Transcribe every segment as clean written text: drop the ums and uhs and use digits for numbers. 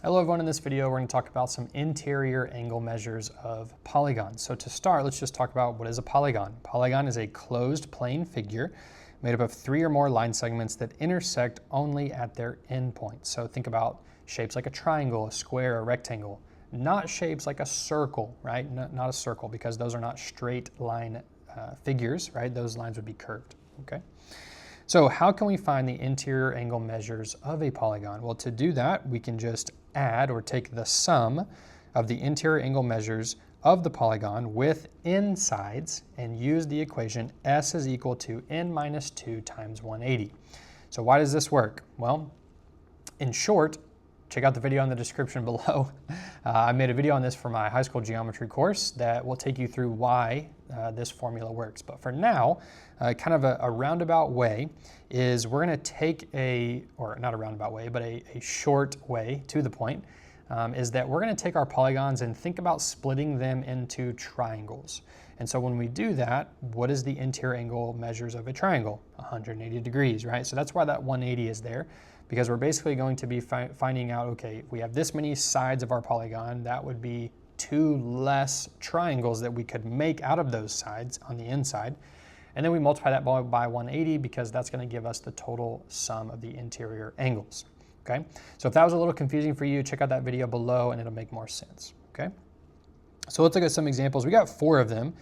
Hello everyone, in this video we're going to talk about some interior angle measures of polygons. So to start, let's just talk about what is a polygon. Polygon is a closed plane figure made up of 3 or more line segments that intersect only at their endpoints. So think about shapes like a triangle, a square, a rectangle, not shapes like a circle, right? Not a circle, because those are not straight line figures, right? Those lines would be curved, okay? So how can we find the interior angle measures of a polygon? Well, to do that, we can just add or take the sum of the interior angle measures of the polygon with n sides and use the equation s is equal to n minus 2 times 180. So why does this work? Well, in short, check out the video in the description below. I made a video on this for my high school geometry course that will take you through why this formula works. But for now, kind of a roundabout way is we're going to take or not a roundabout way, but a short way to the point, is that we're going to take our polygons and think about splitting them into triangles. And so when we do that, what is the interior angle measures of a triangle? 180 degrees, right? So that's why that 180 is there, because we're basically going to be finding out, okay, if we have this many sides of our polygon, that would be 2 less triangles that we could make out of those sides on the inside. And then we multiply that by 180 because that's going to give us the total sum of the interior angles. Okay, so if that was a little confusing for you, check out that video below and it'll make more sense. Okay, so let's look at some examples. We got 4 of them.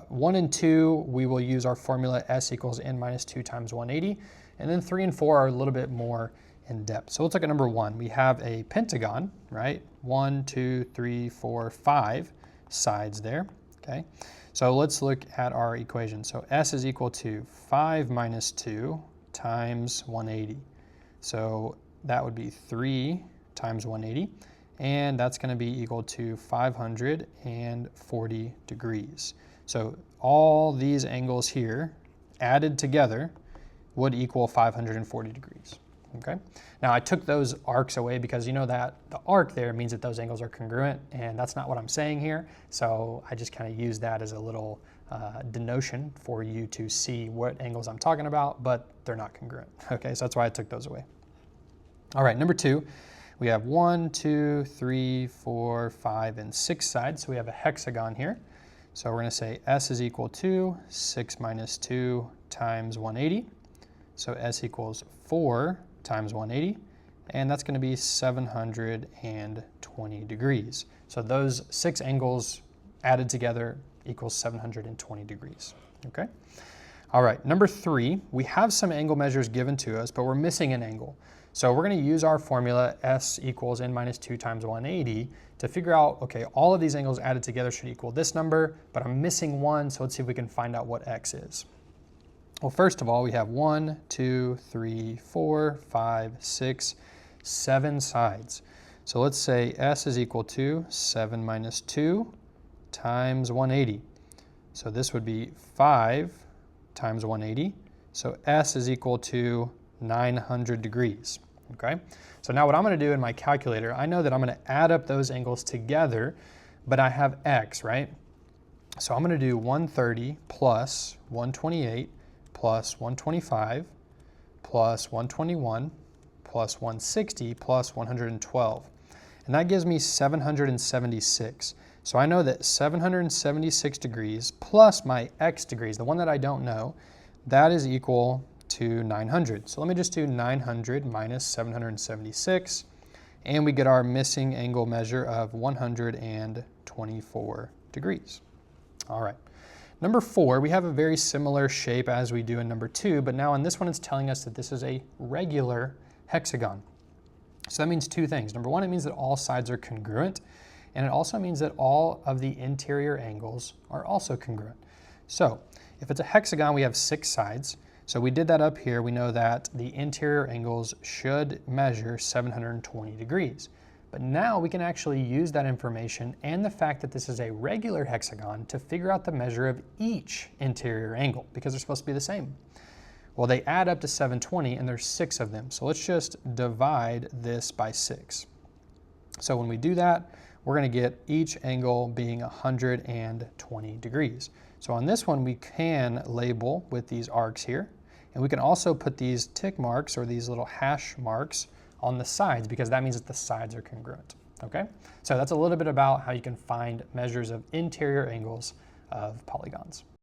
1 and 2, we will use our formula s equals n minus 2 times 180. And then 3 and 4 are a little bit more in depth. So let's look at number 1. We have a pentagon, right? 1, 2, 3, 4, 5 sides there. Okay, so let's look at our equation. So s is equal to 5 minus 2 times 180. So that would be 3 times 180, and that's going to be equal to 540 degrees. So all these angles here added together would equal 540 degrees. Okay. Now I took those arcs away because you know that the arc there means that those angles are congruent, and that's not what I'm saying here. So I just kind of use that as a little denotion for you to see what angles I'm talking about, but they're not congruent. Okay, so that's why I took those away. All right, number 2, we have 1, 2, 3, 4, 5, and 6 sides. So we have a hexagon here. So we're going to say s is equal to 6 minus 2 times 180. So s equals 4 times 180, and that's going to be 720 degrees. So those 6 angles added together equals 720 degrees. Okay. All right, number 3, we have some angle measures given to us, but we're missing an angle. So we're going to use our formula s equals n minus 2 times 180 to figure out, okay, all of these angles added together should equal this number, but I'm missing one, so let's see if we can find out what x is. Well, first of all, we have 1, 2, 3, 4, 5, 6, 7 sides. So let's say s is equal to 7 minus 2 times 180. So this would be 5 times 180. So s is equal to 900 degrees. Okay, so now what I'm going to do in my calculator, I know that I'm going to add up those angles together, but I have x, right? So I'm going to do 130 plus 128 plus 125 plus 121 plus 160 plus 112. And that gives me 776. So I know that 776 degrees plus my x degrees, the one that I don't know, that is equal to 900. So let me just do 900 minus 776, and we get our missing angle measure of 124 degrees. All right. Number 4, we have a very similar shape as we do in number 2, but now in this one it's telling us that this is a regular hexagon. So that means 2 things. Number 1, it means that all sides are congruent, and it also means that all of the interior angles are also congruent. So if it's a hexagon, we have 6 sides. So we did that up here. We know that the interior angles should measure 720 degrees. But now we can actually use that information and the fact that this is a regular hexagon to figure out the measure of each interior angle, because they're supposed to be the same. Well, they add up to 720 and there's 6 of them. So let's just divide this by 6. So when we do that, we're going to get each angle being 120 degrees. So on this one, we can label with these arcs here. And we can also put these tick marks or these little hash marks on the sides because that means that the sides are congruent. Okay, so that's a little bit about how you can find measures of interior angles of polygons.